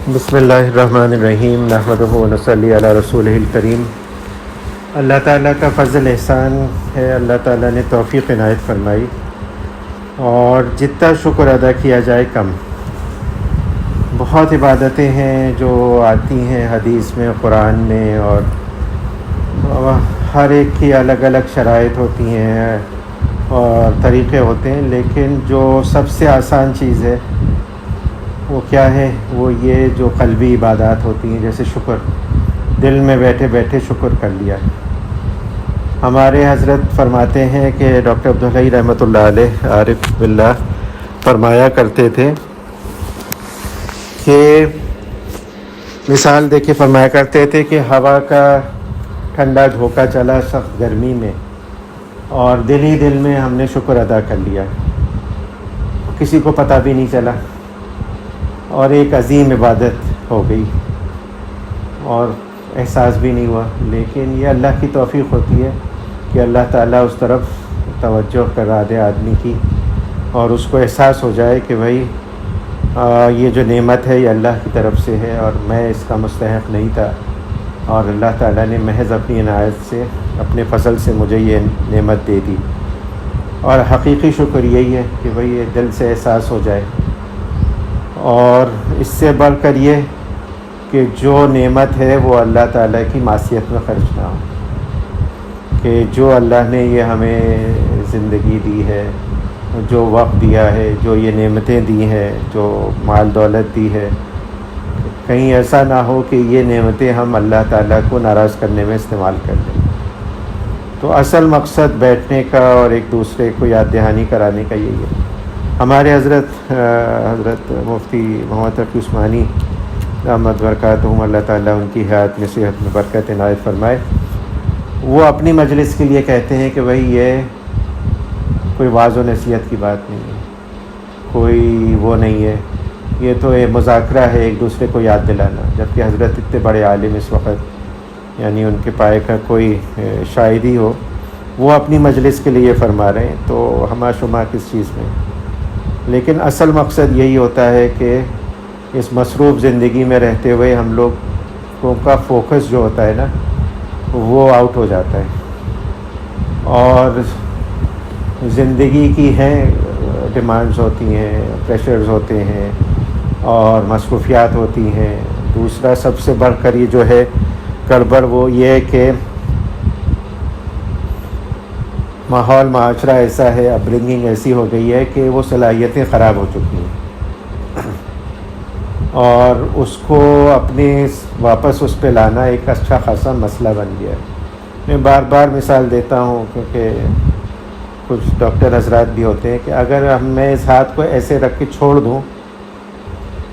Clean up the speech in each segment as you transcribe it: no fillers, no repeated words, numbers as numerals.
بسم اللہ الرحمن الرحیم نحمدہ و نصلی علی رسولہ الکریم۔ اللہ تعالیٰ کا فضل احسان ہے، اللہ تعالیٰ نے توفیق عنایت فرمائی، اور جتنا شکر ادا کیا جائے کم۔ بہت عبادتیں ہیں جو آتی ہیں حدیث میں، قرآن میں، اور ہر ایک کی الگ الگ شرائط ہوتی ہیں اور طریقے ہوتے ہیں، لیکن جو سب سے آسان چیز ہے وہ کیا ہے؟ وہ یہ جو قلبی عبادات ہوتی ہیں، جیسے شکر، دل میں بیٹھے بیٹھے شکر کر لیا۔ ہمارے حضرت فرماتے ہیں کہ ڈاکٹر عبدالحی رحمۃ اللہ علیہ عارف باللہ فرمایا کرتے تھے کہ مثال دے کے فرمایا کرتے تھے کہ ہوا کا ٹھنڈا جھونکا چلا سخت گرمی میں، اور دل ہی دل میں ہم نے شکر ادا کر لیا، کسی کو پتہ بھی نہیں چلا، اور ایک عظیم عبادت ہو گئی اور احساس بھی نہیں ہوا۔ لیکن یہ اللہ کی توفیق ہوتی ہے کہ اللہ تعالیٰ اس طرف توجہ کرا دے آدمی کی، اور اس کو احساس ہو جائے کہ بھائی یہ جو نعمت ہے یہ اللہ کی طرف سے ہے، اور میں اس کا مستحق نہیں تھا، اور اللہ تعالیٰ نے محض اپنی عنایت سے، اپنے فضل سے مجھے یہ نعمت دے دی۔ اور حقیقی شکر یہی ہے کہ بھائی یہ دل سے احساس ہو جائے، اور اس سے بڑھ کر یہ کہ جو نعمت ہے وہ اللہ تعالیٰ کی معصیت میں خرچ نہ ہو، کہ جو اللہ نے یہ ہمیں زندگی دی ہے، جو وقت دیا ہے، جو یہ نعمتیں دی ہیں، جو مال دولت دی ہے، کہیں ایسا نہ ہو کہ یہ نعمتیں ہم اللہ تعالیٰ کو ناراض کرنے میں استعمال کر لیں۔ تو اصل مقصد بیٹھنے کا اور ایک دوسرے کو یاد دہانی کرانے کا یہی ہے۔ ہمارے حضرت مفتی محمد تقی عثمانی رحمت برکاتہم، اللہ تعالیٰ ان کی حیات میں صحت میں برکت عنایت فرمائے، وہ اپنی مجلس کے لیے کہتے ہیں کہ بھائی یہ کوئی واعظ و نصیحت کی بات نہیں ہے، کوئی وہ نہیں ہے، یہ تو ایک مذاکرہ ہے، ایک دوسرے کو یاد دلانا۔ جبکہ حضرت اتنے بڑے عالم اس وقت، یعنی ان کے پائے کا کوئی شاہدی ہو، وہ اپنی مجلس کے لیے فرما رہے ہیں، تو ہمہ شمہ کس چیز میں؟ لیکن اصل مقصد یہی ہوتا ہے کہ اس مصروف زندگی میں رہتے ہوئے ہم لوگوں کا فوکس جو ہوتا ہے نا، وہ آؤٹ ہو جاتا ہے، اور زندگی کی ہیں ڈیمانڈز ہوتی ہیں، پریشرز ہوتے ہیں، اور مصروفیات ہوتی ہیں۔ دوسرا سب سے بڑھ کر یہ جو ہے گڑبڑ، وہ یہ ہے کہ ماحول معاشرہ ایسا ہے، اپ برنگنگ ایسی ہو گئی ہے کہ وہ صلاحیتیں خراب ہو چکی ہیں، اور اس کو اپنے واپس اس پہ لانا ایک اچھا خاصا مسئلہ بن گیا ہے۔ میں بار بار مثال دیتا ہوں، کیونکہ کچھ ڈاکٹر حضرات بھی ہوتے ہیں کہ اگر میں اس ہاتھ کو ایسے رکھ کے چھوڑ دوں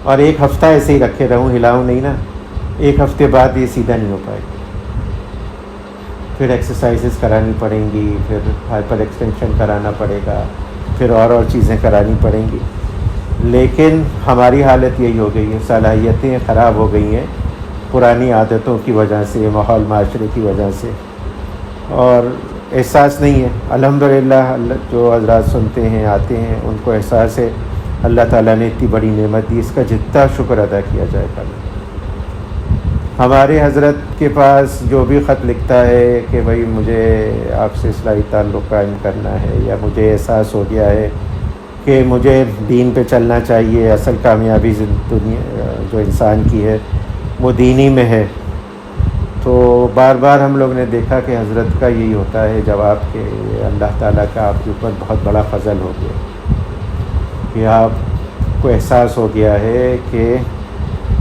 اور ایک ہفتہ ایسے ہی رکھے رہوں، ہلاؤں نہیں نا، ایک ہفتے بعد یہ سیدھا نہیں ہو پائے گا، پھر ایکسرسائزز کرانی پڑیں گی، پھر ہائپر ایکسٹینشن کرانا پڑے گا، پھر اور چیزیں کرانی پڑیں گی۔ لیکن ہماری حالت یہی ہو گئی ہے، صلاحیتیں خراب ہو گئی ہیں پرانی عادتوں کی وجہ سے، ماحول معاشرے کی وجہ سے، اور احساس نہیں ہے۔ الحمدللہ جو حضرات سنتے ہیں، آتے ہیں، ان کو احساس ہے اللہ تعالیٰ نے اتنی بڑی نعمت دی، اس کا جتنا شکر ادا کیا جائے گا۔ ہمارے حضرت کے پاس جو بھی خط لکھتا ہے کہ بھائی مجھے آپ سے اصلاحی تعلق قائم کرنا ہے، یا مجھے احساس ہو گیا ہے کہ مجھے دین پہ چلنا چاہیے، اصل کامیابی دنیا جو انسان کی ہے وہ دینی میں ہے، تو بار بار ہم لوگ نے دیکھا کہ حضرت کا یہی ہوتا ہے جواب کہ اللہ تعالیٰ کا آپ کے اوپر بہت بڑا فضل ہو گیا کہ آپ کو احساس ہو گیا ہے کہ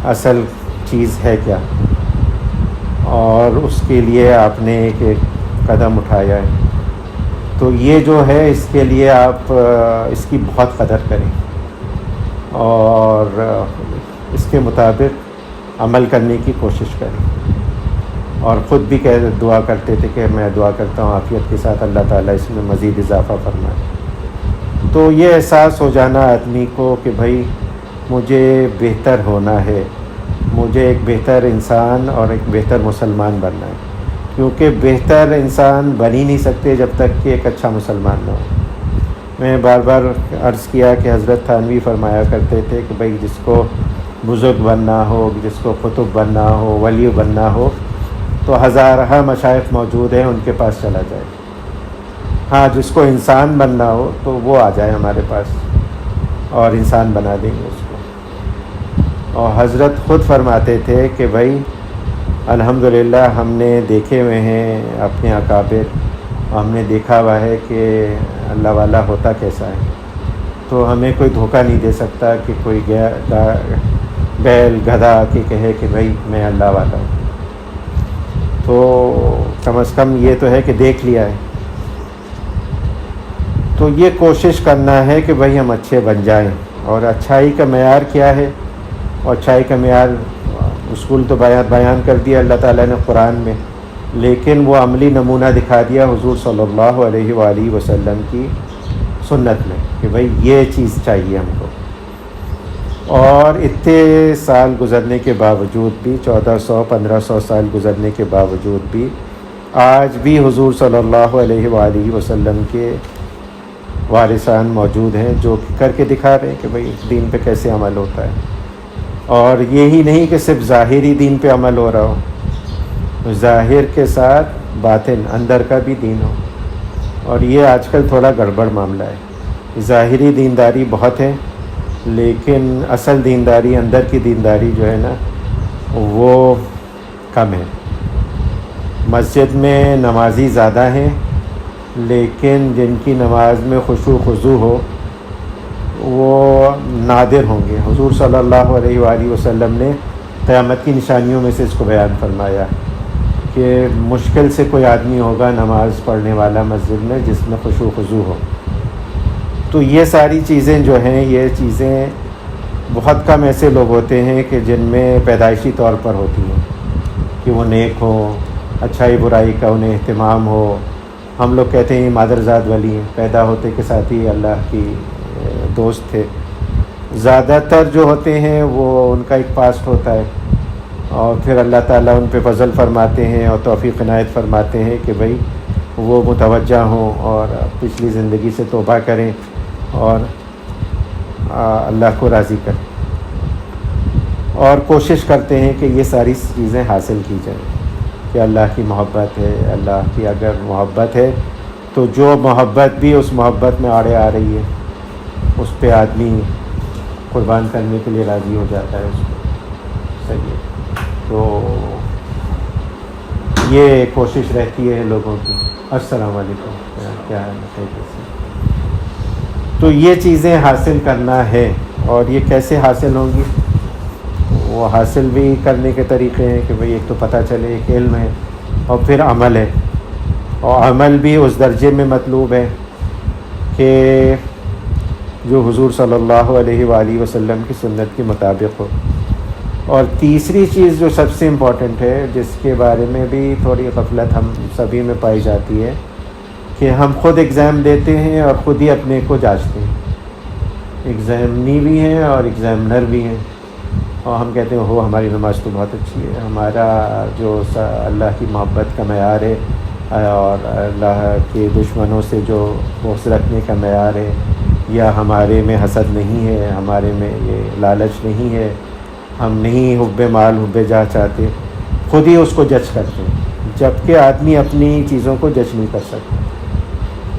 اصل چیز ہے کیا، اور اس کے لیے آپ نے ایک قدم اٹھایا ہے۔ تو یہ جو ہے اس کے لیے آپ اس کی بہت قدر کریں، اور اس کے مطابق عمل کرنے کی کوشش کریں، اور خود بھی دعا کرتے تھے کہ میں دعا کرتا ہوں عافیت کے ساتھ اللہ تعالیٰ اس میں مزید اضافہ فرمائے۔ تو یہ احساس ہو جانا آدمی کو کہ بھائی مجھے بہتر ہونا ہے، مجھے ایک بہتر انسان اور ایک بہتر مسلمان بننا ہے، کیونکہ بہتر انسان بن ہی نہیں سکتے جب تک کہ ایک اچھا مسلمان نہ ہو۔ میں بار بار عرض کیا کہ حضرت تھانوی فرمایا کرتے تھے کہ بھائی جس کو بزرگ بننا ہو، جس کو قطب بننا ہو، ولی بننا ہو، تو ہزارہ مشائخ موجود ہیں، ان کے پاس چلا جائے۔ ہاں، جس کو انسان بننا ہو تو وہ آ جائے ہمارے پاس اور انسان بنا دیں گے اس کو۔ اور حضرت خود فرماتے تھے کہ بھائی الحمدللہ ہم نے دیکھے ہوئے ہیں اپنے اکابر، ہم نے دیکھا ہوا ہے کہ اللہ والا ہوتا کیسا ہے، تو ہمیں کوئی دھوکہ نہیں دے سکتا کہ کوئی بیل گدھا کے کہے کہ بھائی میں اللہ والا ہوں۔ تو کم از کم یہ تو ہے کہ دیکھ لیا ہے۔ تو یہ کوشش کرنا ہے کہ بھائی ہم اچھے بن جائیں۔ اور اچھائی کا معیار کیا ہے؟ اور اچھائی کا معیار اصول تو بیان کر دیا اللہ تعالیٰ نے قرآن میں، لیکن وہ عملی نمونہ دکھا دیا حضور صلی اللہ علیہ وآلہ وسلم کی سنت میں کہ بھائی یہ چیز چاہیے ہم کو۔ اور اتنے سال گزرنے کے باوجود بھی، 1400-1500 سال گزرنے کے باوجود بھی، آج بھی حضور صلی اللہ علیہ وآلہ وسلم کے وارثان موجود ہیں جو کر کے دکھا رہے ہیں کہ بھائی اس دین پہ کیسے عمل ہوتا ہے۔ اور یہی نہیں کہ صرف ظاہری دین پہ عمل ہو رہا ہو، ظاہر کے ساتھ باطن اندر کا بھی دین ہو۔ اور یہ آج کل تھوڑا گڑبڑ معاملہ ہے، ظاہری دینداری بہت ہے لیکن اصل دینداری، اندر کی دینداری جو ہے نا وہ کم ہے۔ مسجد میں نمازی زیادہ ہیں لیکن جن کی نماز میں خشوع خضوع ہو وہ نادر ہوں گے۔ حضور صلی اللہ علیہ وآلہ وسلم نے قیامت کی نشانیوں میں سے اس کو بیان فرمایا کہ مشکل سے کوئی آدمی ہوگا نماز پڑھنے والا مسجد میں جس میں خشوع خضوع ہو۔ تو یہ ساری چیزیں جو ہیں، یہ چیزیں بہت کم ایسے لوگ ہوتے ہیں کہ جن میں پیدائشی طور پر ہوتی ہیں کہ وہ نیک ہوں، اچھائی برائی کا انہیں اہتمام ہو۔ ہم لوگ کہتے ہیں مادرزاد ولی ہیں، پیدا ہوتے کے ساتھ ہی اللہ کی دوست تھے۔ زیادہ تر جو ہوتے ہیں وہ ان کا ایک پاسٹ ہوتا ہے اور پھر اللہ تعالیٰ ان پہ فضل فرماتے ہیں اور توفیق عنایت فرماتے ہیں کہ بھئی وہ متوجہ ہوں اور پچھلی زندگی سے توبہ کریں اور اللہ کو راضی کریں، اور کوشش کرتے ہیں کہ یہ ساری چیزیں حاصل کی جائیں کہ اللہ کی محبت ہے۔ اللہ کی اگر محبت ہے تو جو محبت بھی اس محبت میں آڑے آ رہی ہے اس پہ آدمی قربان کرنے کے لیے راضی ہو جاتا ہے اس کو۔ صحیح ہے، تو یہ کوشش رہتی ہے لوگوں کی۔ السلام علیکم، کیا ہے؟ تو یہ چیزیں حاصل کرنا ہے، اور یہ کیسے حاصل ہوں گی؟ وہ حاصل بھی کرنے کے طریقے ہیں کہ بھئی ایک تو پتہ چلے ایک علم ہے اور پھر عمل ہے، اور عمل بھی اس درجے میں مطلوب ہے کہ جو حضور صلی اللہ علیہ وآلہ وسلم کی سنت کے مطابق ہو۔ اور تیسری چیز جو سب سے امپورٹنٹ ہے، جس کے بارے میں بھی تھوڑی غفلت ہم سبھی میں پائی جاتی ہے، کہ ہم خود ایگزام دیتے ہیں اور خود ہی اپنے کو جانچتے ہیں۔ ایگزامنی بھی ہیں اور ایگزامنر بھی ہیں، اور ہم کہتے ہیں ہو ہماری نماز تو بہت اچھی ہے، ہمارا جو اللہ کی محبت کا معیار ہے اور اللہ کے دشمنوں سے جو بغض رکھنے کا معیار ہے، یا ہمارے میں حسد نہیں ہے، ہمارے میں یہ لالچ نہیں ہے، ہم نہیں حب مال حب جاہ چاہتے، خود ہی اس کو جج کرتے ہیں، جبکہ آدمی اپنی چیزوں کو جج نہیں کر سکتا۔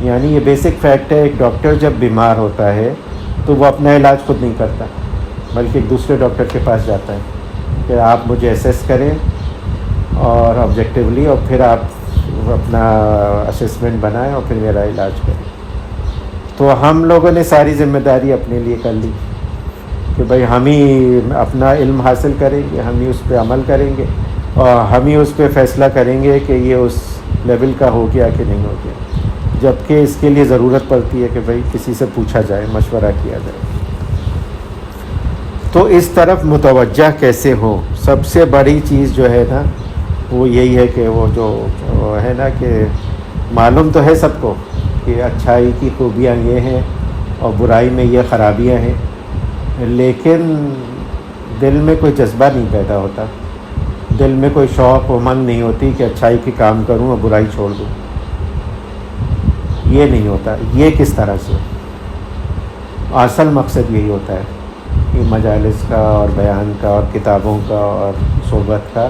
یعنی یہ بیسک فیکٹ ہے، ایک ڈاکٹر جب بیمار ہوتا ہے تو وہ اپنا علاج خود نہیں کرتا بلکہ ایک دوسرے ڈاکٹر کے پاس جاتا ہے کہ آپ مجھے اسیس کریں اور آبجیکٹیولی، اور پھر آپ اپنا اسیسمنٹ بنائیں اور پھر میرا علاج کریں۔ تو ہم لوگوں نے ساری ذمہ داری اپنے لیے کر لی کہ بھئی ہم ہی اپنا علم حاصل کریں گے، ہم ہی اس پہ عمل کریں گے، اور ہم ہی اس پہ فیصلہ کریں گے کہ یہ اس لیول کا ہو گیا کہ نہیں ہو گیا، جبکہ اس کے لیے ضرورت پڑتی ہے کہ بھئی کسی سے پوچھا جائے، مشورہ کیا جائے۔ تو اس طرف متوجہ کیسے ہو؟ سب سے بڑی چیز جو ہے نا وہ یہی ہے کہ وہ جو ہے نا کہ معلوم تو ہے سب کو کہ اچھائی کی خوبیاں یہ ہیں اور برائی میں یہ خرابیاں ہیں، لیکن دل میں کوئی جذبہ نہیں پیدا ہوتا، دل میں کوئی شوق و منگ نہیں ہوتی کہ اچھائی کے کام کروں اور برائی چھوڑ دوں، یہ نہیں ہوتا۔ یہ کس طرح سے؟ اصل مقصد یہی ہوتا ہے مجالس کا اور بیان کا اور کتابوں کا اور صحبت کا،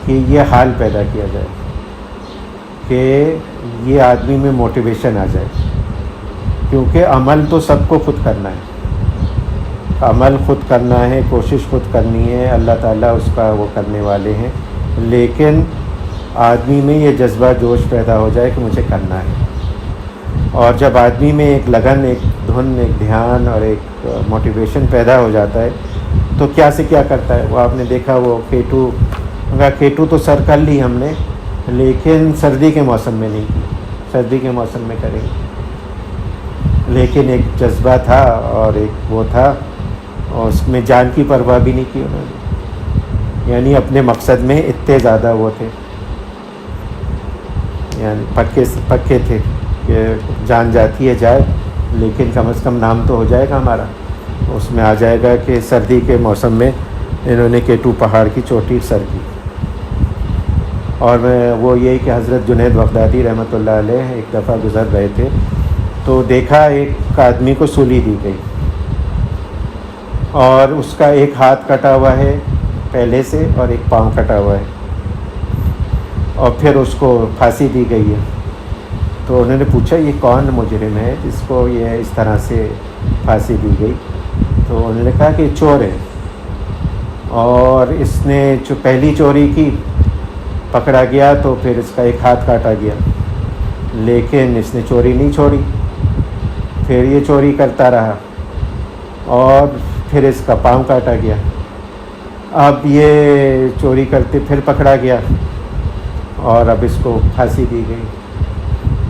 کہ یہ حال پیدا کیا جائے کہ یہ آدمی میں موٹیویشن آ جائے، کیونکہ عمل تو سب کو خود کرنا ہے، عمل خود کرنا ہے، کوشش خود کرنی ہے، اللہ تعالیٰ اس کا وہ کرنے والے ہیں، لیکن آدمی میں یہ جذبہ جوش پیدا ہو جائے کہ مجھے کرنا ہے۔ اور جب آدمی میں ایک لگن، ایک دھن، ایک دھیان اور ایک موٹیویشن پیدا ہو جاتا ہے تو کیا سے کیا کرتا ہے۔ وہ آپ نے دیکھا، وہ کیٹو تو سر کر لی ہم نے، لیکن سردی کے موسم میں نہیں کی، سردی کے موسم میں کریں گے، لیکن ایک جذبہ تھا اور ایک وہ تھا، اور اس میں جان کی پرواہ بھی نہیں کی انہوں نے، یعنی اپنے مقصد میں اتنے زیادہ وہ تھے، یعنی پکے تھے کہ جان جاتی ہے جائے، لیکن کم از کم نام تو ہو جائے گا ہمارا، اس میں آ جائے گا کہ سردی کے موسم میں انہوں نے کیٹو پہاڑ کی چوٹی سر کی۔ اور وہ یہی کہ حضرت جنید بغدادی رحمۃ اللہ علیہ ایک دفعہ گزر رہے تھے تو دیکھا ایک آدمی کو سولی دی گئی اور اس کا ایک ہاتھ کٹا ہوا ہے پہلے سے اور ایک پاؤں کٹا ہوا ہے، اور پھر اس کو پھانسی دی گئی ہے۔ تو انہوں نے پوچھا یہ کون مجرم ہے جس کو یہ اس طرح سے پھانسی دی گئی؟ تو انہوں نے کہا کہ چور ہے، اور اس نے جو پہلی چوری کی پکڑا گیا تو پھر اس کا ایک ہاتھ کاٹا گیا، لیکن اس نے چوری نہیں چھوڑی، پھر یہ چوری کرتا رہا اور پھر اس کا پاؤں کاٹا گیا، اب یہ چوری کرتے پھر پکڑا گیا اور اب اس کو پھانسی دی گئی۔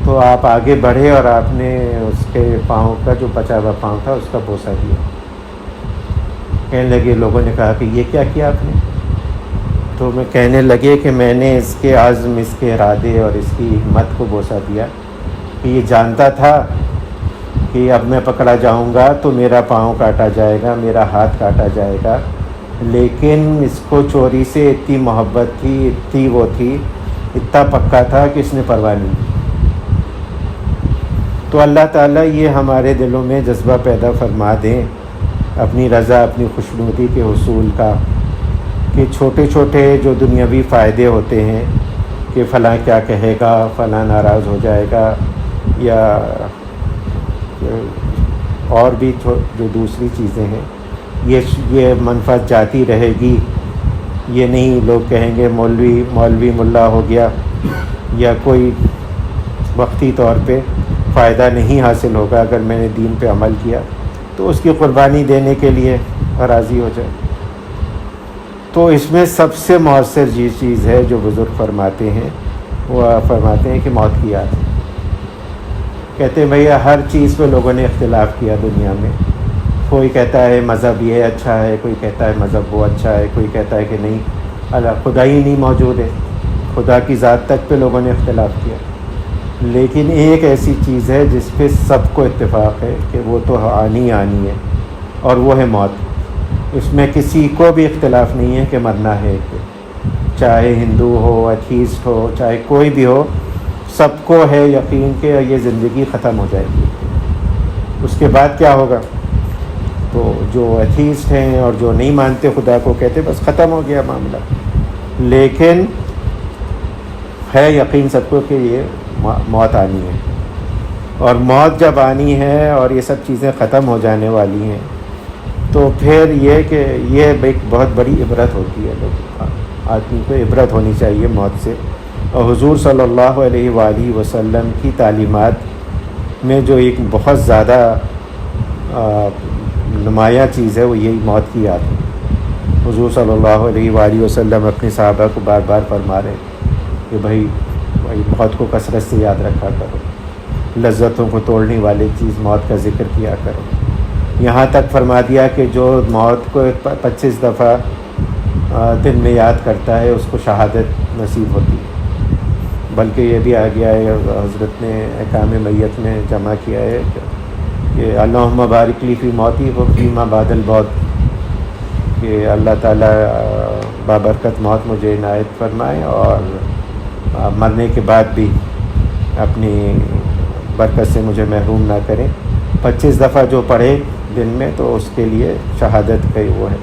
تو آپ آگے بڑھے اور آپ نے اس کے پاؤں کا جو بچا ہوا پاؤں تھا اس کا بوسہ دیا۔ کہنے لگے، لوگوں نے کہا کہ یہ کیا کیا آپ نے؟ تو میں کہنے لگے کہ میں نے اس کے عزم، اس کے ارادے اور اس کی ہمت کو بوسہ دیا کہ یہ جانتا تھا کہ اب میں پکڑا جاؤں گا تو میرا پاؤں کاٹا جائے گا، میرا ہاتھ کاٹا جائے گا، لیکن اس کو چوری سے اتنی محبت تھی، اتنی وہ تھی، اتنا پکا تھا کہ اس نے پرواہ نہیں کی۔ تو اللہ تعالیٰ یہ ہمارے دلوں میں جذبہ پیدا فرما دیں اپنی رضا، اپنی خوشنودی کے حصول کا، کہ چھوٹے چھوٹے جو دنیاوی فائدے ہوتے ہیں کہ فلاں کیا کہے گا، فلاں ناراض ہو جائے گا، یا اور بھی جو دوسری چیزیں ہیں، یہ منفعت جاتی رہے گی، یہ نہیں لوگ کہیں گے مولوی ملا ہو گیا، یا کوئی وقتی طور پہ فائدہ نہیں حاصل ہوگا اگر میں نے دین پہ عمل کیا، تو اس کی قربانی دینے کے لیے راضی ہو جائے۔ تو اس میں سب سے مؤثر چیز ہے جو بزرگ فرماتے ہیں، وہ فرماتے ہیں کہ موت کی یاد۔ کہتے ہیں بھیا ہر چیز پہ لوگوں نے اختلاف کیا دنیا میں، کوئی کہتا ہے مذہب یہ اچھا ہے، کوئی کہتا ہے مذہب وہ اچھا ہے، کوئی کہتا ہے کہ نہیں اللہ خدا ہی نہیں موجود ہے، خدا کی ذات تک پہ لوگوں نے اختلاف کیا، لیکن ایک ایسی چیز ہے جس پہ سب کو اتفاق ہے کہ وہ تو آنی ہے، اور وہ ہے موت۔ اس میں کسی کو بھی اختلاف نہیں ہے کہ مرنا ہے، چاہے ہندو ہو، ایتھیسٹ ہو، چاہے کوئی بھی ہو، سب کو ہے یقین کہ یہ زندگی ختم ہو جائے گی، اس کے بعد کیا ہوگا۔ تو جو ایتھیسٹ ہیں اور جو نہیں مانتے خدا کو، کہتے بس ختم ہو گیا معاملہ، لیکن ہے یقین سب کو کہ یہ موت آنی ہے، اور موت جب آنی ہے اور یہ سب چیزیں ختم ہو جانے والی ہیں، تو پھر یہ کہ یہ ایک بہت بڑی عبرت ہوتی ہے، آدمی کو عبرت ہونی چاہیے موت سے۔ اور حضور صلی اللہ علیہ وآلہ وسلم کی تعلیمات میں جو ایک بہت زیادہ نمایاں چیز ہے وہ یہی موت کی یاد ہے۔ حضور صلی اللہ علیہ وآلہ وسلم اپنے صحابہ کو بار بار فرما رہے ہیں کہ بھائی موت کو کثرت سے یاد رکھا کرو، لذتوں کو توڑنے والی چیز موت کا ذکر کیا کرو۔ یہاں تک فرما دیا کہ جو موت کو 25 دفعہ دن میں یاد کرتا ہے اس کو شہادت نصیب ہوتی ہے۔ بلکہ یہ بھی آ گیا ہے، حضرت نے احکام میت میں جمع کیا ہے کہ اللہم بارک لی فی موتی و فیما بعد الموت، کہ اللہ تعالیٰ بابرکت موت مجھے عنایت فرمائے اور مرنے کے بعد بھی اپنی برکت سے مجھے محروم نہ کریں۔ 25 دفعہ جو پڑھے دن میں تو اس کے لیے شہادت کا وہ ہے.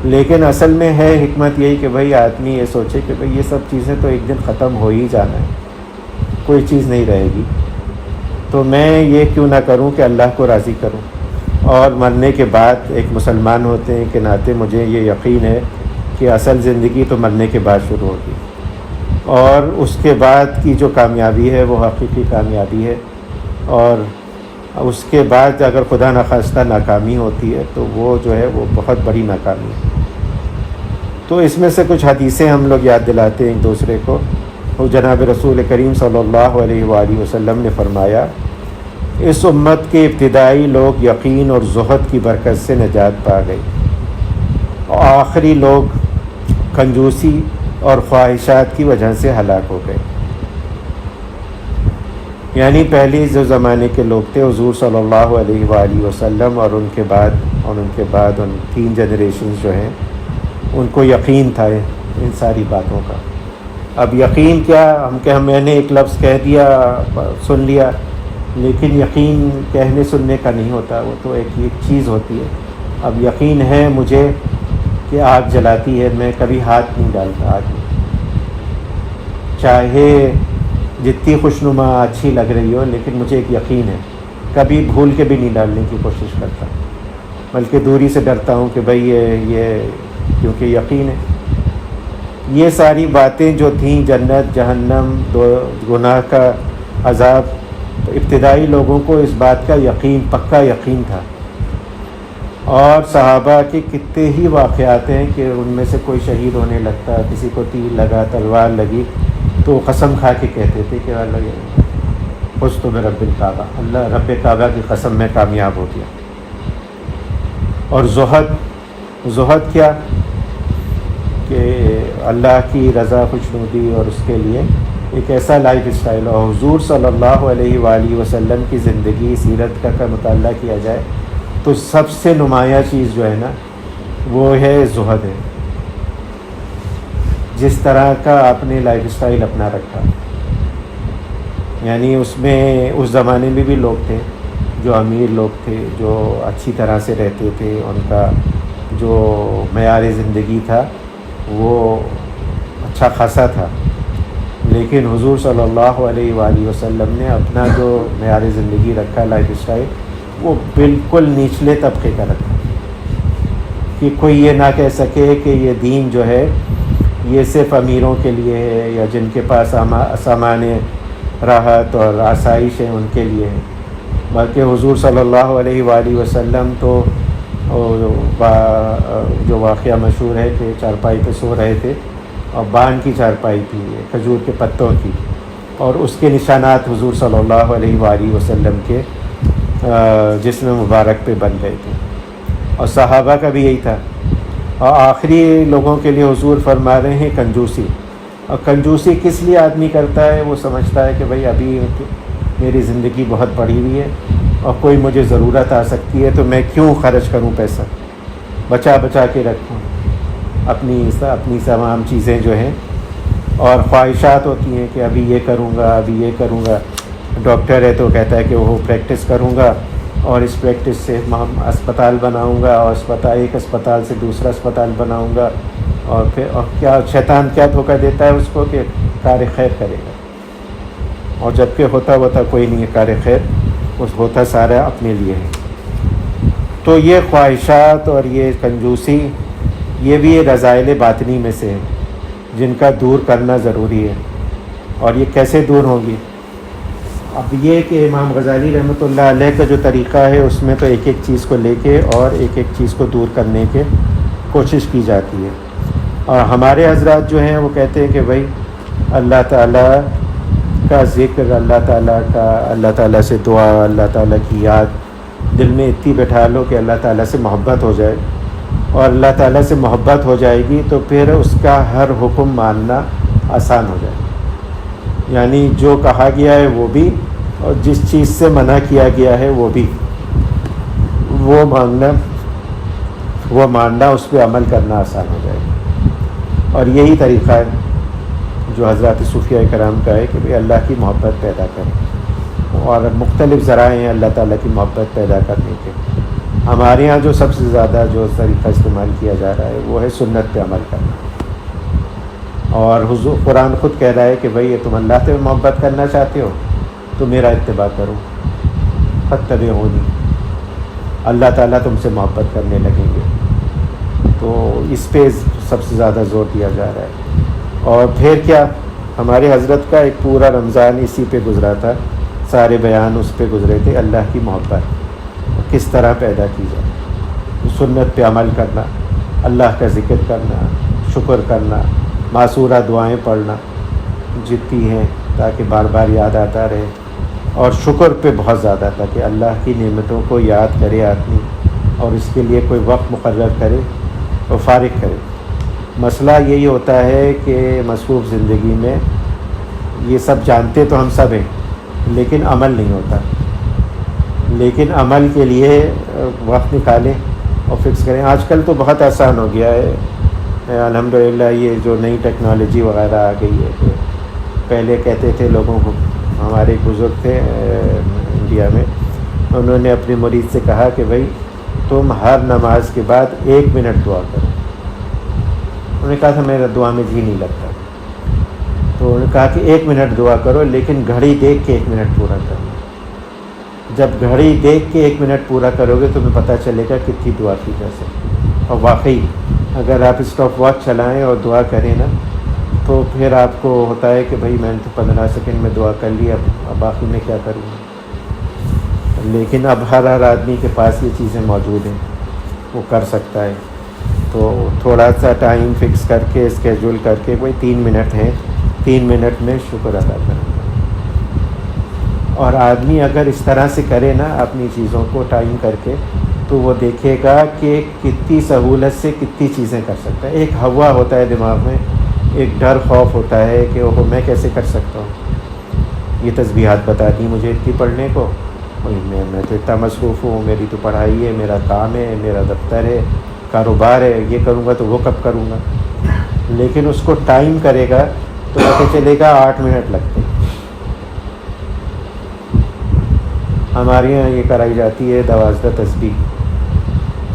لیکن اصل میں ہے حکمت یہی کہ بھائی آدمی یہ سوچے کہ بھائی یہ سب چیزیں تو ایک دن ختم ہو ہی جانا ہے, کوئی چیز نہیں رہے گی, تو میں یہ کیوں نہ کروں کہ اللہ کو راضی کروں. اور مرنے کے بعد ایک مسلمان ہوتے ہیں کہ ناطے مجھے یہ یقین ہے کہ اصل زندگی تو مرنے کے بعد شروع ہوگی, اور اس کے بعد کی جو کامیابی ہے وہ حقیقی کامیابی ہے, اور اس کے بعد اگر خدا نخواستہ ناکامی ہوتی ہے تو وہ جو ہے وہ بہت بڑی ناکامی ہے. تو اس میں سے کچھ حدیثیں ہم لوگ یاد دلاتے ہیں ایک دوسرے کو. وہ جناب رسول کریم صلی اللہ علیہ وآلہ وسلم نے فرمایا, اس امت کے ابتدائی لوگ یقین اور زہد کی برکت سے نجات پا گئے, اور آخری لوگ کنجوسی اور خواہشات کی وجہ سے ہلاک ہو گئے. یعنی پہلے جو زمانے کے لوگ تھے حضور صلی اللہ علیہ وآلہ وسلم اور ان کے بعد ان 3 جنریشنز جو ہیں ان کو یقین تھا ان ساری باتوں کا. اب یقین کیا, میں نے ایک لفظ کہہ دیا سن لیا, لیکن یقین کہنے سننے کا نہیں ہوتا, وہ تو ایک چیز ہوتی ہے. اب یقین ہے مجھے کہ آگ جلاتی ہے, میں کبھی ہاتھ نہیں ڈالتا آگ میں, چاہے جتنی خوشنما اچھی لگ رہی ہو, لیکن مجھے ایک یقین ہے, کبھی بھول کے بھی نہیں ڈالنے کی کوشش کرتا, بلکہ دوری سے ڈرتا ہوں کہ بھئی یہ کیونکہ یقین ہے. یہ ساری باتیں جو تھیں, جنت جہنم گناہ کا عذاب, ابتدائی لوگوں کو اس بات کا یقین, پکا یقین تھا. اور صحابہ کے کتنے ہی واقعات ہیں کہ ان میں سے کوئی شہید ہونے لگتا, کسی کو تیر لگا, تلوار لگی, تو قسم کھا کے کہتے تھے کہ فزت برب الکعبہ, اللہ رب کعبہ کی قسم میں کامیاب ہو گیا. اور زہد کیا کہ اللہ کی رضا خوشنودی اور اس کے لیے ایک ایسا لائف اسٹائل. اور حضور صلی اللہ علیہ وآلہ وسلم کی زندگی سیرت کا مطالعہ کیا جائے تو سب سے نمایاں چیز جو ہے نا وہ ہے زہد ہے. جس طرح کا آپ نے لائف اسٹائل اپنا رکھا, یعنی اس میں اس زمانے میں بھی لوگ تھے جو امیر لوگ تھے, جو اچھی طرح سے رہتے تھے, ان کا جو معیار زندگی تھا وہ اچھا خاصا تھا. لیکن حضور صلی اللہ علیہ وآلہ وسلم نے اپنا جو معیار زندگی رکھا, لائف اسٹائل, وہ بالکل نچلے طبقے کا رکھا, کہ کوئی یہ نہ کہہ سکے کہ یہ دین جو ہے یہ صرف امیروں کے لیے ہے, یا جن کے پاس سامان راحت اور آسائش ہے ان کے لیے ہے. بلکہ حضور صلی اللہ علیہ وآلہ وسلم تو جو واقعہ مشہور ہے کہ چارپائی پہ سو رہے تھے, اور بان کی چارپائی تھی کھجور کے پتوں کی, اور اس کے نشانات حضور صلی اللہ علیہ وآلہ وسلم کے جسم مبارک پہ بن گئے تھے. اور صحابہ کا بھی یہی تھا. اور آخری لوگوں کے لیے حضور فرما رہے ہیں کنجوسی. اور کنجوسی کس لیے آدمی کرتا ہے؟ وہ سمجھتا ہے کہ بھئی ابھی میری زندگی بہت بڑھی ہوئی ہے اور کوئی مجھے ضرورت آ سکتی ہے, تو میں کیوں خرچ کروں پیسہ, بچا کے رکھوں اپنی تمام چیزیں جو ہیں. اور خواہشات ہوتی ہیں کہ ابھی یہ کروں گا. ڈاکٹر ہے تو کہتا ہے کہ وہ پریکٹس کروں گا, اور اس پریکٹس سے اسپتال بناؤں گا, اور ایک اسپتال سے دوسرا اسپتال بناؤں گا. اور کیا شیطان کیا دھوکہ دیتا ہے اس کو کہ کار خیر کرے گا, اور جب کہ ہوتا کوئی نہیں ہے کار خیر, اس ہوتا سارا اپنے لیے ہے. تو یہ خواہشات اور یہ کنجوسی, یہ بھی رذائل باطنی میں سے ہے جن کا دور کرنا ضروری ہے. اور یہ کیسے دور ہوگی؟ اب یہ کہ امام غزالی رحمۃ اللہ علیہ کا جو طریقہ ہے اس میں تو ایک ایک چیز کو لے کے اور ایک چیز کو دور کرنے کے کوشش کی جاتی ہے. اور ہمارے حضرات جو ہیں وہ کہتے ہیں کہ بھائی اللہ تعالیٰ کا ذکر, اللہ تعالیٰ سے دعا, اللہ تعالیٰ کی یاد دل میں اتنی بٹھا لو کہ اللہ تعالیٰ سے محبت ہو جائے. اور اللہ تعالیٰ سے محبت ہو جائے گی تو پھر اس کا ہر حکم ماننا آسان ہو جائے. یعنی جو کہا گیا ہے وہ بھی, اور جس چیز سے منع کیا گیا ہے وہ بھی, وہ ماننا اس پہ عمل کرنا آسان ہو جائے گا. اور یہی طریقہ ہے جو حضرات صوفیہ کرام کا ہے کہ بھئی اللہ کی محبت پیدا کریں, اور مختلف ذرائع ہیں اللہ تعالیٰ کی محبت پیدا کرنے کے. ہمارے ہاں جو سب سے زیادہ جو طریقہ استعمال کیا جا رہا ہے وہ ہے سنت پہ عمل کرنا. اور حضور قرآن خود کہہ رہا ہے کہ بھئی تم اللہ سے محبت کرنا چاہتے ہو تو میرا اتباع کرو، فاتبعونی، اللہ تعالیٰ تم سے محبت کرنے لگیں گے. تو اس پہ سب سے زیادہ زور دیا جا رہا ہے. اور پھر کیا، ہمارے حضرت کا ایک پورا رمضان اسی پہ گزرا تھا، سارے بیان اس پہ گزرے تھے، اللہ کی محبت کس طرح پیدا کی جائے، سنت پہ عمل کرنا، اللہ کا ذکر کرنا، شکر کرنا، معصورہ دعائیں پڑھنا جتنی ہیں تاکہ بار بار یاد آتا رہے. اور شکر پہ بہت زیادہ تھا کہ اللہ کی نعمتوں کو یاد کرے آدمی اور اس کے لیے کوئی وقت مقرر کرے اور فارغ کرے. مسئلہ یہی ہوتا ہے کہ مصروف زندگی میں یہ سب جانتے تو ہم سب ہیں لیکن عمل نہیں ہوتا. لیکن عمل کے لیے وقت نکالیں اور فکس کریں. آج کل تو بہت آسان ہو گیا ہے الحمدللہ، یہ جو نئی ٹیکنالوجی وغیرہ آ گئی ہے. کہ پہلے کہتے تھے لوگوں کو، ہمارے ایک بزرگ تھے انڈیا میں، انہوں نے اپنے مرید سے کہا کہ بھائی تم ہر نماز کے بعد 1 منٹ دعا کرو. انہوں نے کہا تھا میرا دعا میں جی نہیں لگتا، تو انہوں نے کہا کہ 1 منٹ دعا کرو لیکن گھڑی دیکھ کے 1 منٹ پورا کرو. جب گھڑی دیکھ کے 1 منٹ پورا کرو گے تمہیں پتہ چلے گا کتنی دعا کی جا سکتی. اور واقعی اگر آپ اسٹاپ واچ چلائیں اور دعا کریں نا تو پھر آپ کو ہوتا ہے کہ بھائی میں نے تو 15 سیکنڈ میں دعا کر لی، اب باقی میں کیا کروں گا. لیکن اب ہر آدمی کے پاس یہ چیزیں موجود ہیں، وہ کر سکتا ہے. تو تھوڑا سا ٹائم فکس کر کے اسکیجول کر کے کوئی 3 منٹ ہیں، 3 منٹ میں شکر ادا کریں. اور آدمی اگر اس طرح سے کرے نا اپنی چیزوں کو ٹائم کر کے تو وہ دیکھے گا کہ کتنی سہولت سے کتنی چیزیں کر سکتا ہے. ایک ہوا ہوتا ہے دماغ میں، ایک ڈر خوف ہوتا ہے کہ اوہ میں کیسے کر سکتا ہوں، یہ تسبیحات بتا دی مجھے اتنی پڑھنے کو، میں تو اتنا مصروف ہوں، میری تو پڑھائی ہے، میرا کام ہے، میرا دفتر ہے، کاروبار ہے، یہ کروں گا تو وہ کب کروں گا. لیکن اس کو ٹائم کرے گا تو پتہ چلے گا 8 منٹ لگتے. ہمارے یہاں یہ کرائی جاتی ہے 12 تسبیح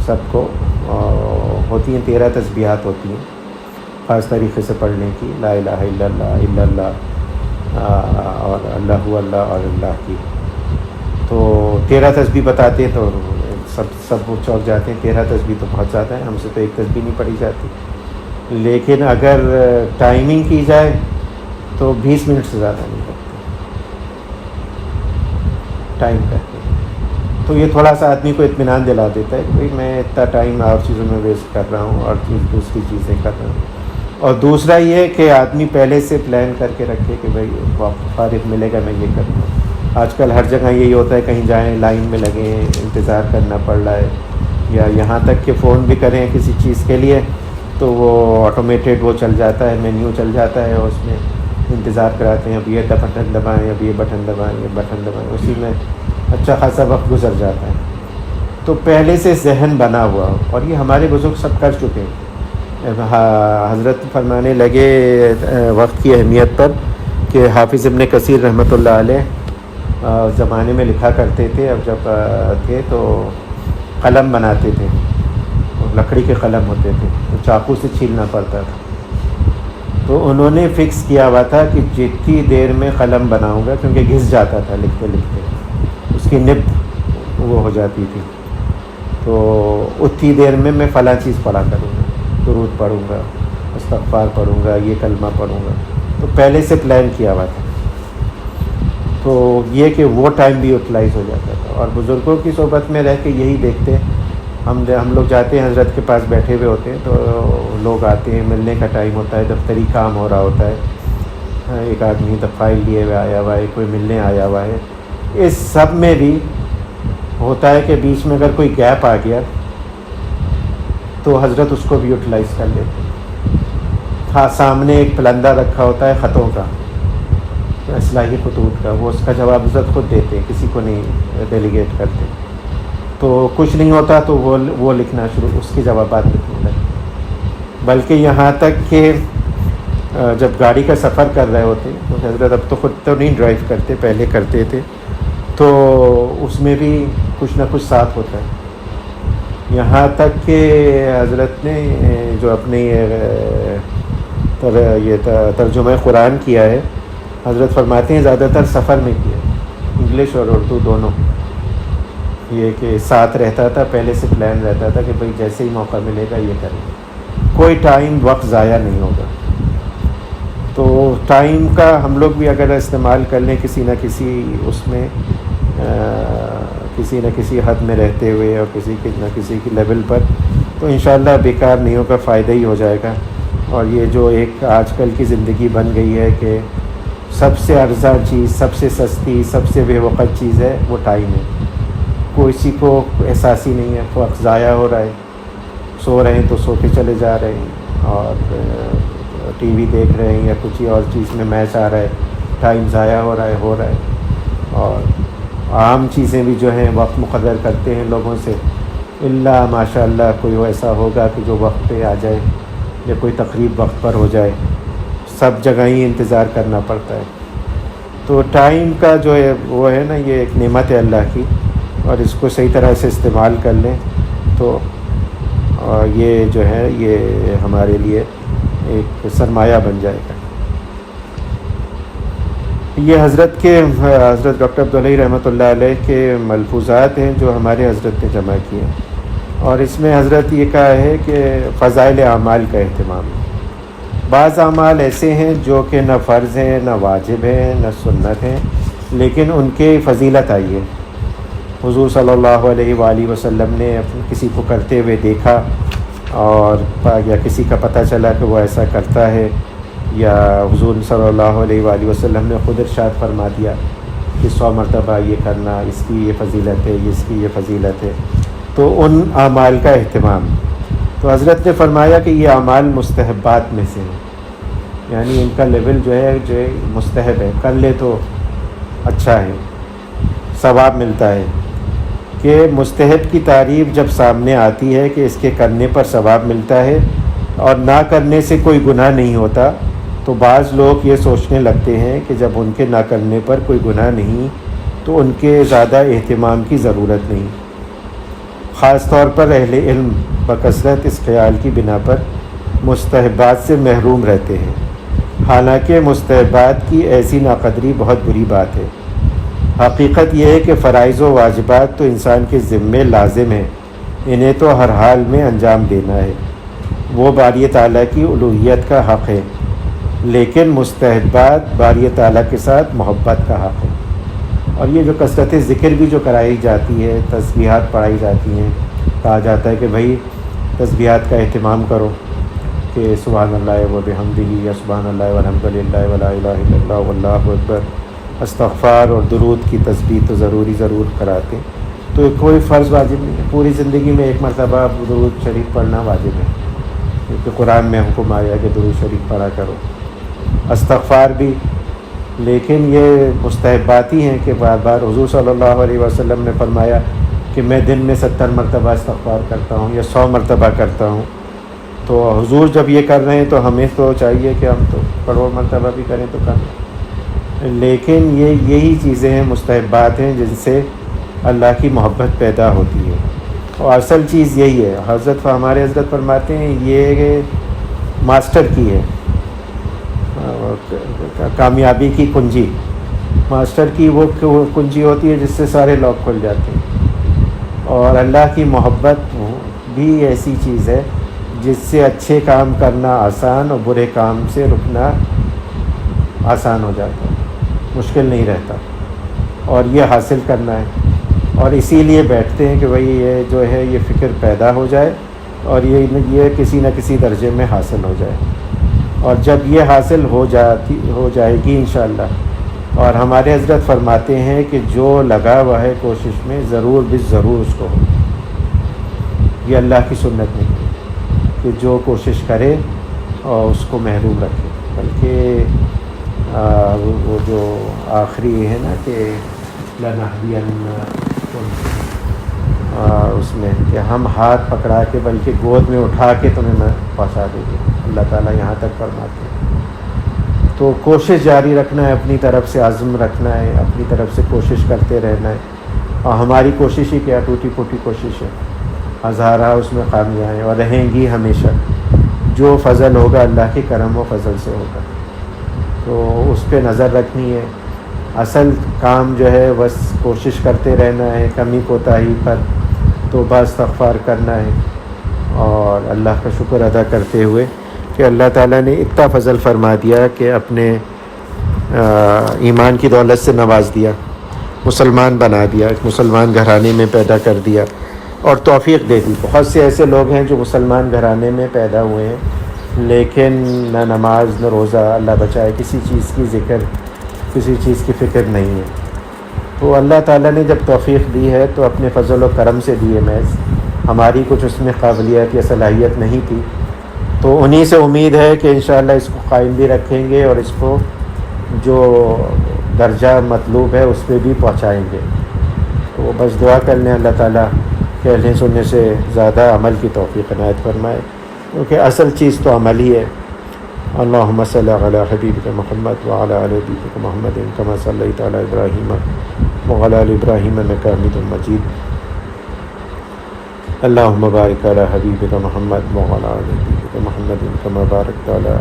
سب کو ہوتی ہیں، 13 تسبیحات ہوتی ہیں خاص طریقے سے پڑھنے کی، لا الہ الا اللہ، الا اللہ اور اللہ اللہ اور اللہ کی. تو 13 تسبیح بتاتے تو سب چوک جاتے ہیں. 13 تسبیح تو بہت زیادہ ہے، ہم سے تو ایک تسبیح نہیں پڑھی جاتی. لیکن اگر ٹائمنگ کی جائے تو 20 منٹ سے زیادہ نہیں لگتے ٹائم کر کے. تو یہ تھوڑا سا آدمی کو اطمینان دلا دیتا ہے کہ بھائی میں اتنا ٹائم اور چیزوں میں ویسٹ کر رہا ہوں اور دوسری چیزیں کر رہا ہوں. اور دوسرا یہ ہے کہ آدمی پہلے سے پلان کر کے رکھے کہ بھائی فارغ ملے گا میں یہ کروں گا. آج کل ہر جگہ یہی ہوتا ہے، کہیں جائیں لائن میں لگے ہیں، انتظار کرنا پڑ رہا ہے، یا یہاں تک کہ فون بھی کریں کسی چیز کے لیے تو وہ آٹومیٹڈ وہ چل جاتا ہے، مینیو چل جاتا ہے، اس میں انتظار کراتے ہیں اب یہ بٹن دبائیں، اب یہ بٹن دبائیں، یہ بٹن دبائیں، اسی میں اچھا خاصا وقت گزر جاتا ہے. تو پہلے سے ذہن بنا ہوا، اور یہ ہمارے بزرگ سب کر چکے ہیں. حضرت فرمانے لگے وقت کی اہمیت پر کہ حافظ ابن کثیر رحمۃ اللہ علیہ زمانے میں لکھا کرتے تھے. اب جب تھے تو قلم بناتے تھے، لکڑی کے قلم ہوتے تھے تو چاقو سے چھیلنا پڑتا تھا. تو انہوں نے فکس کیا ہوا تھا کہ جتنی دیر میں قلم بناؤں گا، کیونکہ گھس جاتا تھا لکھتے لکھتے، اس کی نب وہ ہو جاتی تھی، تو اتنی دیر میں فلاں چیز پڑھا کروں گا، درود پڑھوں گا، استغفار پڑھوں گا، یہ کلمہ پڑھوں گا. تو پہلے سے پلان کیا ہوا تھا. تو یہ کہ وہ ٹائم بھی یوٹیلائز ہو جاتا تھا. اور بزرگوں کی صحبت میں رہ کے یہی دیکھتے ہیں. ہم لوگ جاتے ہیں حضرت کے پاس بیٹھے ہوئے ہوتے ہیں تو لوگ آتے ہیں، ملنے کا ٹائم ہوتا ہے، دفتری کام ہو رہا ہوتا ہے، ایک آدمی فائل لیے ہوئے آیا ہوا ہے، کوئی ملنے آیا ہوا ہے. اس سب میں بھی ہوتا ہے کہ بیچ میں اگر کوئی گیپ آ گیا تو حضرت اس کو بھی یوٹیلائز کر لیتے ہیں. ہاں، سامنے ایک پلندہ رکھا ہوتا ہے خطوں کا، اصلاحی خطوط کا، وہ اس کا جواب حضرت خود دیتے، کسی کو نہیں ڈیلیگیٹ کرتے. تو کچھ نہیں ہوتا تو وہ لکھنا شروع، اس کے جوابات لکھنے لگے. بلکہ یہاں تک کہ جب گاڑی کا سفر کر رہے ہوتے تو حضرت اب تو خود تو نہیں ڈرائیو کرتے، پہلے کرتے تھے، تو اس میں بھی کچھ نہ کچھ ساتھ ہوتا ہے، یہاں تک کہ حضرت نے جو اپنے یہ ترجمہ قرآن کیا ہے، حضرت فرماتے ہیں زیادہ تر سفر میں کیا، انگلش اور اردو دونوں، یہ کہ ساتھ رہتا تھا، پہلے سے پلان رہتا تھا کہ بھئی جیسے ہی موقع ملے گا یہ کریں، کوئی ٹائم وقت ضائع نہیں ہوگا۔ تو ٹائم کا ہم لوگ بھی اگر استعمال کر لیں کسی نہ کسی اس میں کسی نہ کسی حد میں رہتے ہوئے اور کسی نہ کسی کی لیول پر، تو انشاءاللہ بیکار نہیں ہوگا، فائدہ ہی ہو جائے گا۔ اور یہ جو ایک آج کل کی زندگی بن گئی ہے کہ سب سے ارزاں چیز، سب سے سستی، سب سے بے وقت چیز ہے، وہ ٹائم ہے۔ کسی کو احساس ہی نہیں ہے، وقت ضائع ہو رہا ہے، سو رہے ہیں تو سو کے چلے جا رہے ہیں، اور ٹی وی دیکھ رہے ہیں یا کچھ اور چیز میں میچ آ رہا ہے، ٹائم ضائع ہو رہا ہے۔ اور عام چیزیں بھی جو ہیں وقت مقرر کرتے ہیں لوگوں سے، اللہ ماشاء اللہ کوئی ایسا ہوگا کہ جو وقت پہ آ جائے یا کوئی تقریب وقت پر ہو جائے، سب جگہ ہی انتظار کرنا پڑتا ہے۔ تو ٹائم کا جو ہے وہ ہے نا، یہ ایک نعمت ہے اللہ کی، اور اس کو صحیح طرح سے استعمال کر لیں تو یہ جو ہے یہ ہمارے لیے ایک سرمایہ بن جائے گا۔ یہ حضرت ڈاکٹر عبداللہ رحمۃ اللہ علیہ کے ملفوظات ہیں جو ہمارے حضرت نے جمع کیے، اور اس میں حضرت یہ کہا ہے کہ فضائل اعمال کا اہتمام۔ بعض اعمال ایسے ہیں جو کہ نہ فرض ہیں، نہ واجب ہیں، نہ سنت ہیں، لیکن ان کے فضیلت آئی ہے۔ حضور صلی اللہ علیہ وآلہ وسلم نے کسی کو کرتے ہوئے دیکھا، اور یا کسی کا پتہ چلا کہ وہ ایسا کرتا ہے، یا حضور صلی اللہ علیہ وآلہ وسلم نے خود ارشاد فرما دیا کہ 100 مرتبہ یہ کرنا، اس کی یہ فضیلت ہے، اس کی یہ فضیلت ہے، تو ان اعمال کا اہتمام۔ تو حضرت نے فرمایا کہ یہ اعمال مستحبات میں سے ہیں، یعنی ان کا لیول جو ہے مستحب ہے، کر لے تو اچھا ہے، ثواب ملتا ہے۔ کہ مستحب کی تعریف جب سامنے آتی ہے کہ اس کے کرنے پر ثواب ملتا ہے اور نہ کرنے سے کوئی گناہ نہیں ہوتا، تو بعض لوگ یہ سوچنے لگتے ہیں کہ جب ان کے نہ کرنے پر کوئی گناہ نہیں تو ان کے زیادہ اہتمام کی ضرورت نہیں۔ خاص طور پر اہل علم بکثرت اس خیال کی بنا پر مستحبات سے محروم رہتے ہیں، حالانکہ مستحبات کی ایسی ناقدری بہت بری بات ہے۔ حقیقت یہ ہے کہ فرائض و واجبات تو انسان کے ذمے لازم ہیں، انہیں تو ہر حال میں انجام دینا ہے، وہ باری تعالیٰ کی الوہیت کا حق ہے، لیکن مستحبات باری تعالیٰ کے ساتھ محبت کا حق ہے۔ اور یہ جو کثرت ذکر بھی جو کرائی جاتی ہے، تسبیحات پڑھائی جاتی ہیں، کہا جاتا ہے کہ بھائی تسبیحات کا اہتمام کرو، کہ سبحان اللہ و بحمدہ، یا سبحان اللہ والحمد للہ ولا الہ الا اللہ واللہ اکبر، استغفار اور درود کی تسبیح تو ضرور کراتے ہیں۔ تو کوئی فرض واجب نہیں ہے، پوری زندگی میں ایک مرتبہ درود شریف پڑھنا واجب ہے، کیونکہ قرآن میں حکم آیا کہ درود شریف پڑھا کرو، استغفار بھی۔ لیکن یہ مستحبات ہی ہیں کہ بار بار حضور صلی اللہ علیہ وسلم نے فرمایا کہ میں دن میں 70 مرتبہ استغفار کرتا ہوں یا 100 مرتبہ کرتا ہوں۔ تو حضور جب یہ کر رہے ہیں تو ہمیں تو چاہیے کہ ہم تو کروڑ مرتبہ بھی کریں تو کریں۔ لیکن یہی چیزیں ہیں، مستحبات ہیں، جن سے اللہ کی محبت پیدا ہوتی ہے، اور اصل چیز یہی ہے۔ ہمارے حضرت فرماتے ہیں یہ ماسٹر کی ہے، کامیابی کی کنجی، ماسٹر کی وہ کنجی ہوتی ہے جس سے سارے لاک کھل جاتے ہیں، اور اللہ کی محبت بھی ایسی چیز ہے جس سے اچھے کام کرنا آسان اور برے کام سے رکنا آسان ہو جاتا ہے، مشکل نہیں رہتا، اور یہ حاصل کرنا ہے۔ اور اسی لیے بیٹھتے ہیں کہ بھئی یہ جو ہے یہ فکر پیدا ہو جائے اور یہ کسی نہ کسی درجے میں حاصل ہو جائے، اور جب یہ حاصل ہو جائے گی انشاءاللہ، اور ہمارے حضرت فرماتے ہیں کہ جو لگا ہوا ہے کوشش میں ضرور اس کو ہو۔ یہ اللہ کی سنت نہیں ہے کہ جو کوشش کرے اور اس کو محروم رکھے، بلکہ وہ جو آخری ہے نا کہ اس میں کہ ہم ہاتھ پکڑا کے بلکہ گود میں اٹھا کے تمہیں پہنچا دیں گے، اللہ تعالیٰ یہاں تک فرماتے ہیں۔ تو کوشش جاری رکھنا ہے، اپنی طرف سے عزم رکھنا ہے، اپنی طرف سے کوشش کرتے رہنا ہے. اور ہماری کوشش ہی کیا، ٹوٹی پھوٹی کوشش ہے، ہزارہ اس میں خامیاں ہیں اور رہیں گی ہمیشہ. جو فضل ہوگا اللہ کے کرم و فضل سے ہوگا، تو اس پہ نظر رکھنی ہے. اصل کام جو ہے بس کوشش کرتے رہنا ہے، کمی کوتاہی پر توبہ استغفار کرنا ہے اور اللہ کا شکر ادا کرتے ہوئے کہ اللہ تعالیٰ نے اتنا فضل فرما دیا کہ اپنے ایمان کی دولت سے نواز دیا، مسلمان بنا دیا، ایک مسلمان گھرانے میں پیدا کر دیا اور توفیق دے دی. بہت سے ایسے لوگ ہیں جو مسلمان گھرانے میں پیدا ہوئے ہیں لیکن نہ نماز نہ روزہ، اللہ بچائے، کسی چیز کی ذکر، کسی چیز کی فکر نہیں ہے. تو اللہ تعالیٰ نے جب توفیق دی ہے تو اپنے فضل و کرم سے دی ہے محض، ہماری کچھ اس میں قابلیت یا صلاحیت نہیں تھی. تو انہی سے امید ہے کہ انشاءاللہ اس کو قائم بھی رکھیں گے اور اس کو جو درجہ مطلوب ہے اس پہ بھی پہنچائیں گے. تو بس دعا کر لیں اللہ تعالیٰ کہنے سننے سے زیادہ عمل کی توفیق عنایت فرمائے، کیونکہ اصل چیز تو عمل ہی ہے. اللہم صلی علی حبیبک محمد وعلی آل حبیبک محمد کما صلیت علی ابراہیم وعلی آل ابراہیم انک حمید مجید. اللہم بارک علی حبیبک محمد وعلی آل حبیبک محمد کما بارکت علی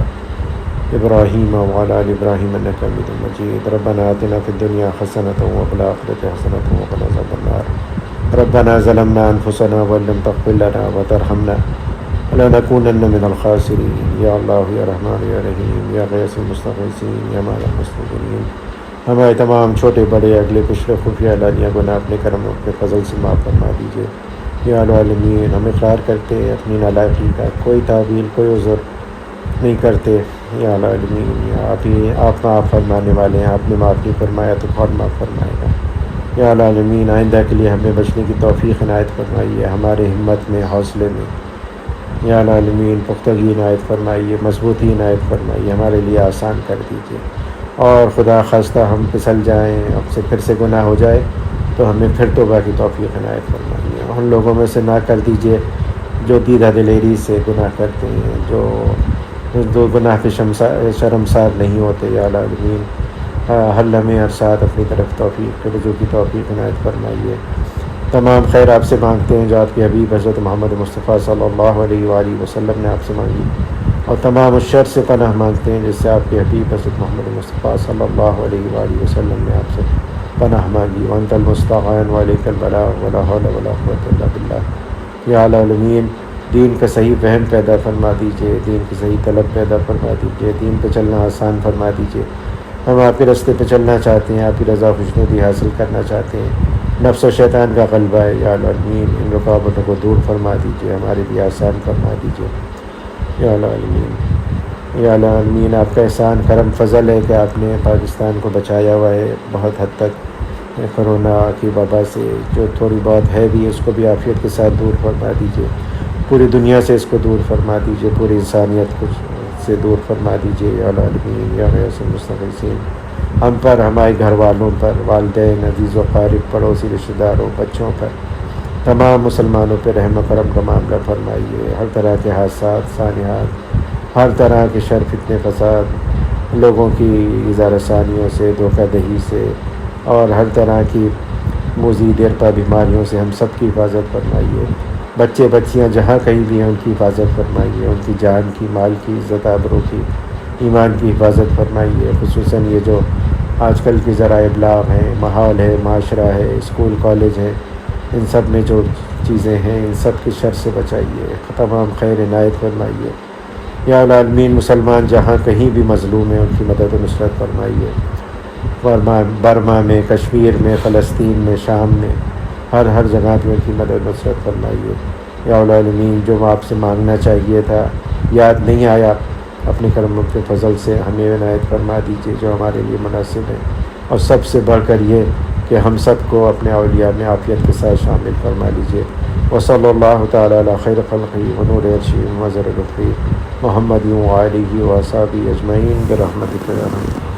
ابراہیم وعلی آل ابراہیم انک حمید مجید. ربنا آتنا فی الدنیا حسنۃ وفی الآخرۃ حسنۃ وقنا عذاب النار. ربنا ظلمنا انفسنا وان لم تغفر لنا وترحمنا لنکونن من الخاسرین. یا اللہ یا رحمان یا رحیم یا غیاث المستغیثین یا مانع المستغیثین. ہمارے تمام چھوٹے بڑے اگلے پچھلے خفیہ علانیہ گناہ اپنے کرم اپنے فضل سے معاف فرما دیجیے. یا العالمین ہم اقرار کرتے ہیں اپنی نالائقی کا، کوئی تعویل کوئی عذر نہیں کرتے. یا العالمین یا آپ معاف فرمانے والے ہیں، آپ نے معاف نہیں فرمایا تو کون معاف فرمائے گا. یا العالمین آئندہ کے لیے ہمیں بچنے کی توفیق عنایت فرمائیے، ہمارے ہمت میں، حوصلے میں. یا العالمین پختگی عنایت فرمائیے، مضبوطی عنایت فرمائیے، ہمارے لیے آسان کر دیجیے. اور خدا خواستہ ہم پھسل جائیں، اب سے پھر سے گناہ ہو جائے تو ہمیں پھر توبہ کی توفیق عنایت فرمائیے. ان لوگوں میں سے نہ کر دیجیے جو دیدہ دلیری سے گناہ کرتے ہیں، جو گناہ کے شرمسار نہیں ہوتے. یا العالمین ہر لمحے ہر ساتھ اپنی طرف توفیق رجوع کی توفیق عنایت فرمائیے. تمام خیر آپ سے مانگتے ہیں جو آپ کے حبیب حضرت محمد مصطفیٰ صلی اللہ علیہ وآلہ وسلم نے آپ سے مانگی، اور تمام اس شر سے پناہ مانگتے ہیں جس سے آپ کے حبیب حضرت محمد مصطفیٰ صلی اللہ علیہ وآلہ وسلم نے آپ سے پناہ مانگی. وانت المستعان وعلیک البلاغ ولا حول ولا قوة الا باللہ. یا العالمین دین کا صحیح فہم پیدا فرما دیجیے، دین کی صحیح طلب پیدا فرما دیجیے، دین پہ چلنا آسان فرما دیجیے. ہم آپ کے راستے پہ چلنا چاہتے ہیں، آپ کی رضا خوشنودی حاصل کرنا چاہتے ہیں. نفس و شیطان کا غلبہ ہے. یا العالمین ان رکاوٹوں کو دور فرما دیجیے، ہمارے لیے آسان فرما دیجیے. یا العالمین آپ کا احسان کرم فضل ہے کہ آپ نے پاکستان کو بچایا ہوا ہے بہت حد تک کرونا کی وبا سے. جو تھوڑی بہت ہے بھی اس کو بھی عافیت کے ساتھ دور فرما دیجیے. پوری دنیا سے اس کو دور فرما دیجیے، پوری انسانیت کو سے دور فرما دیجیے. یا العالمین یا غیاث المستغیثین ہم پر، ہمارے گھر والوں پر، والدین، عزیز و قارب، پڑوسی، رشتہ داروں، بچوں پر، تمام مسلمانوں پہ رحم و کرم کا معاملہ فرمائیے. ہر طرح کے حادثات، سانحات، ہر طرح کے شر فتنے فساد، لوگوں کی ایذا رسانیوں سے، دھوکہ دہی سے اور ہر طرح کی موذی دیرپا بیماریوں سے ہم سب کی حفاظت فرمائیے. بچے بچیاں جہاں کہیں بھی ہیں ان کی حفاظت فرمائیے، ان کی جان کی، مال کی، عزت آبرو کی، ایمان کی حفاظت فرمائیے. خصوصاً یہ جو آج کل کی ذرائع ابلاغ ہیں، ماحول ہے، معاشرہ ہے، اسکول کالج ہے، ان سب میں جو چیزیں ہیں ان سب کی شر سے بچائیے، تمام خیر عنایت فرمائیے. یا العالمین مسلمان جہاں کہیں بھی مظلوم ہیں ان کی مدد و نصرت فرمائیے. برما میں، کشمیر میں، فلسطین میں، شام میں، ہر جگہ پہ ان کی مدد و نصرت فرمائیے. یا العالمین جو آپ سے مانگنا چاہیے تھا یاد نہیں آیا، اپنے کرم کے فضل سے ہمیں عنایت فرما دیجیے جو ہمارے لیے مناسب ہے. اور سب سے بڑھ کر یہ کہ ہم سب کو اپنے اولیاء میں عافیت کے ساتھ شامل فرما لیجیے. وصلی اللہ تعالی علی خیر خلقہ ونور عرشہ ومظہر لطفہ محمد وآلہ وصحبہ اجمعین برحمتک یا ارحم